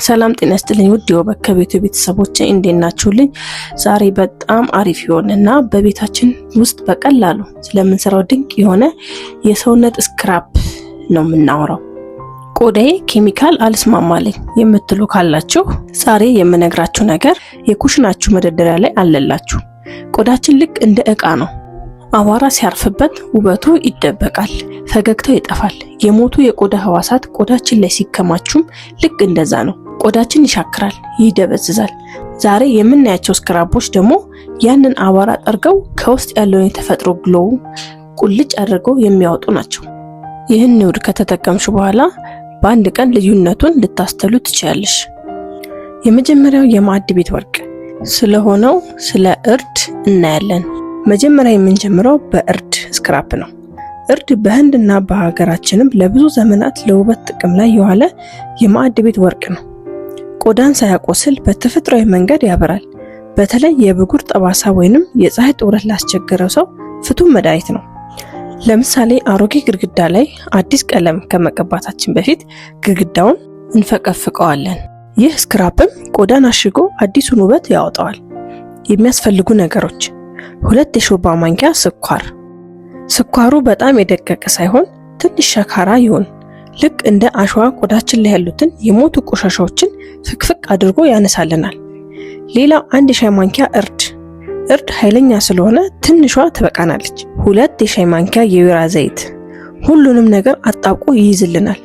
ሰላም ጤና ይስጥልኝ ውድ የበከቤቱ ቤተሰቦቼ እንዴት ናችሁልኝ? ዛሬ በጣም አሪፍ የሆነና በቤታችን ውስጥ በቀላሉ ስለምንሰራው ድንቅ የሆነ የሰውነት ስክራፕ ነው የምናወራው። ቆዳዬ ኬሚካል አልስማማለኝ የምትሉ ካላችሁ ዛሬ የምነግራችሁ ነገር የኩሽናችሁ መደርደሪያ ላይ አለላችሁ። ቆዳችን ልክ እንደ ዕቃ ነው። አቧራ ሲያርፍበት ውበቱ ይደበቃል፣ ፈገግታው ይጠፋል። የሞቱ የቆዳ ህዋሳት ቆዳችን ላይ ሲከማቹም ልክ እንደዛ ነው። ቆዳችን ይሻክራል፣ ይደበዝዛል። ዛሬ የምናያቸው ስክራፖች ደግሞ ያንን አቧራ ጠርገው ከውስጥ ያለውን የተፈጥሮ ግሎው ቁልጭ አድርገው የሚያወጡ ናቸው። ይህን ውህድ ከተጠቀምሽ በኋላ በአንድ ቀን ልዩነቱን ልታስተሉ ትችያለሽ። የመጀመሪያው የማዕድ ቤት ወርቅ ስለሆነው ስለ እርድ እናያለን። መጀመሪያ የምንጀምረው በእርድ ስክራፕ ነው። እርድ በህንድና በሀገራችንም ለብዙ ዘመናት ለውበት ጥቅም ላይ የዋለ የማዕድ ቤት ወርቅ ነው። ቆዳን ሳያቆስል በተፈጥሯዊ መንገድ ያበራል። በተለይ የብጉር ጠባሳ ወይንም የፀሐይ ጥቁረት ላስቸገረው ሰው ፍቱን መድኃኒት ነው። ለምሳሌ አሮጌ ግድግዳ ላይ አዲስ ቀለም ከመቀባታችን በፊት ግድግዳውን እንፈቀፍቀዋለን። ይህ ስክራፕም ቆዳን አሽጎ አዲሱን ውበት ያወጣዋል። የሚያስፈልጉ ነገሮች 2 የሾርባ ማንኪያ ስኳር። ስኳሩ በጣም የደቀቀ ሳይሆን ትንሽ ሸካራ ይሁን። ልክ እንደ አሸዋ ቆዳችን ላይ ያሉትን የሞቱ ቆሻሻዎችን ፍቅፍቅ አድርጎ ያነሳልናል። ሌላው 1 የሻይ ማንኪያ እርድ። እርድ ኃይለኛ ስለሆነ ትንሿ ትበቃናለች። 2 የሻይ ማንኪያ የወይራ ዘይት። ሁሉንም ነገር አጣብቆ ይይዝልናል።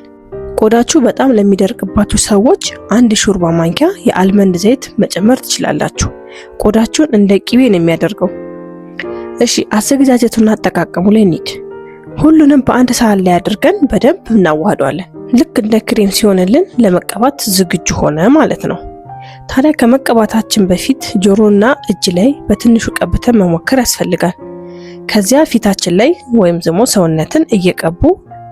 ቆዳችሁ በጣም ለሚደርቅባችሁ ሰዎች 1 ሾርባ ማንኪያ የአልመንድ ዘይት መጨመር ትችላላችሁ። ቆዳችሁን እንደ ቂቤ ነው የሚያደርገው። እሺ አዘገጃጀቱና አጠቃቀሙ ላይ እንሂድ። ሁሉንም በአንድ ሳህን ላይ አድርገን በደንብ እናዋህደዋለን። ልክ እንደ ክሬም ሲሆንልን ለመቀባት ዝግጁ ሆነ ማለት ነው። ታዲያ ከመቀባታችን በፊት ጆሮና እጅ ላይ በትንሹ ቀብተን መሞከር ያስፈልጋል። ከዚያ ፊታችን ላይ ወይም ደግሞ ሰውነትን እየቀቡ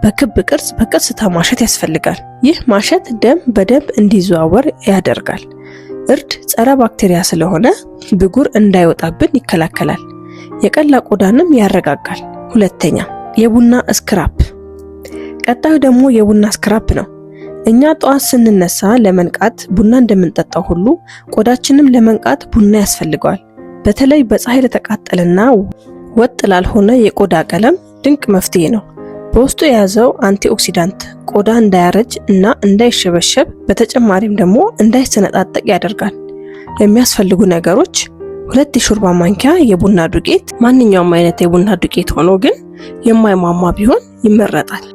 በክብ ቅርጽ በቀስታ ማሸት ያስፈልጋል። ይህ ማሸት ደም በደንብ እንዲዘዋወር ያደርጋል። እርድ ጸረ ባክቴሪያ ስለሆነ ብጉር እንዳይወጣብን ይከላከላል። የቀላ ቆዳንም ያረጋጋል። ሁለተኛ የቡና ስክራፕ። ቀጣዩ ደግሞ የቡና ስክራፕ ነው። እኛ ጠዋት ስንነሳ ለመንቃት ቡና እንደምንጠጣው ሁሉ ቆዳችንም ለመንቃት ቡና ያስፈልገዋል። በተለይ በፀሐይ ለተቃጠለና ወጥ ላልሆነ የቆዳ ቀለም ድንቅ መፍትሄ ነው። በውስጡ የያዘው አንቲኦክሲዳንት ቆዳ እንዳያረጅ እና እንዳይሸበሸብ በተጨማሪም ደግሞ እንዳይሰነጣጠቅ ያደርጋል። የሚያስፈልጉ ነገሮች 2 የሾርባ ማንኪያ የቡና ዱቄት። ማንኛውም አይነት የቡና ዱቄት ሆኖ ግን የማይሟሟ ቢሆን ይመረጣል።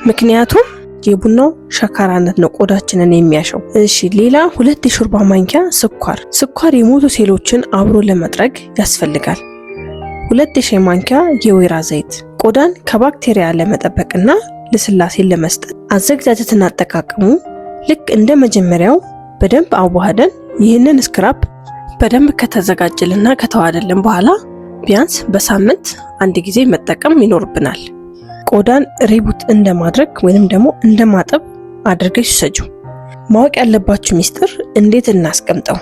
ምክንያቱም የቡናው ሸካራነት ነው ቆዳችንን የሚያሸው። እሺ ሌላ 2 የሾርባ ማንኪያ ስኳር። ስኳር የሞቱ ሴሎችን አብሮ ለመጥረግ ያስፈልጋል። 2 የሻይ ማንኪያ የወይራ ዘይት ቆዳን ከባክቴሪያ ለመጠበቅና ለስላሴን ለመስጠት። አዘገጃጀትና አጠቃቀሙ ልክ እንደ መጀመሪያው በደንብ አዋህደን ይህንን ስክራፕ በደንብ ከተዘጋጀልና ከተዋሃደልን በኋላ ቢያንስ በሳምንት 1 ጊዜ መጠቀም ይኖርብናል። ቆዳን ሪቡት እንደማድረግ ወይንም ደግሞ እንደማጠብ አድርገሽ ሰጁ። ማወቅ ያለባችሁ ሚስጥር እንዴት እናስቀምጠው።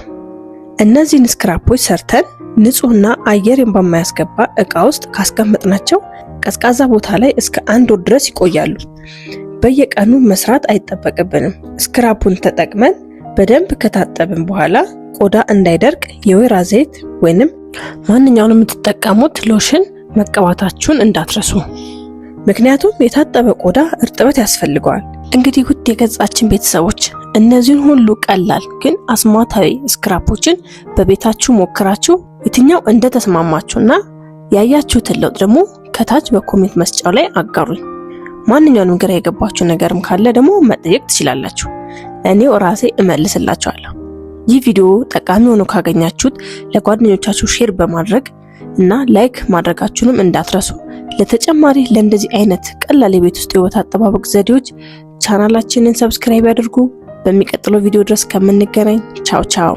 እነዚህን ስክራፖች ሰርተን ንጹህና አየርን በማያስገባ እቃ ውስጥ ካስቀመጥናቸው ቀዝቃዛ ቦታ ላይ እስከ 1 ወር ድረስ ይቆያሉ። በየቀኑ መስራት አይጠበቅብንም። ስክራፑን ተጠቅመን በደንብ ከታጠብን በኋላ ቆዳ እንዳይደርቅ የወይራ ዘይት ወይንም ማንኛውንም የምትጠቀሙት ሎሽን መቀባታችሁን እንዳትረሱ። ምክንያቱም የታጠበ ቆዳ እርጥበት ያስፈልገዋል። እንግዲህ ውድ የገጻችን ቤተሰቦች እነዚህን ሁሉ ቀላል ግን አስማታዊ ስክራፖችን በቤታችሁ ሞክራችሁ የትኛው እንደተስማማችሁና ያያችሁትን ለውጥ ደግሞ ከታች በኮሜንት መስጫው ላይ አጋሩኝ። ማንኛውንም ግራ የገባችሁ ነገርም ካለ ደግሞ መጠየቅ ትችላላችሁ። እኔው ራሴ እመልስላችኋለሁ። ይህ ቪዲዮ ጠቃሚ ሆኖ ካገኛችሁት ለጓደኞቻችሁ ሼር በማድረግ እና ላይክ ማድረጋችሁንም እንዳትረሱ። ለተጨማሪ ለእንደዚህ አይነት ቀላል የቤት ውስጥ የውበት አጠባበቅ ዘዴዎች ቻናላችንን ሰብስክራይብ ያድርጉ። በሚቀጥለው ቪዲዮ ድረስ ከምንገናኝ ቻው ቻው።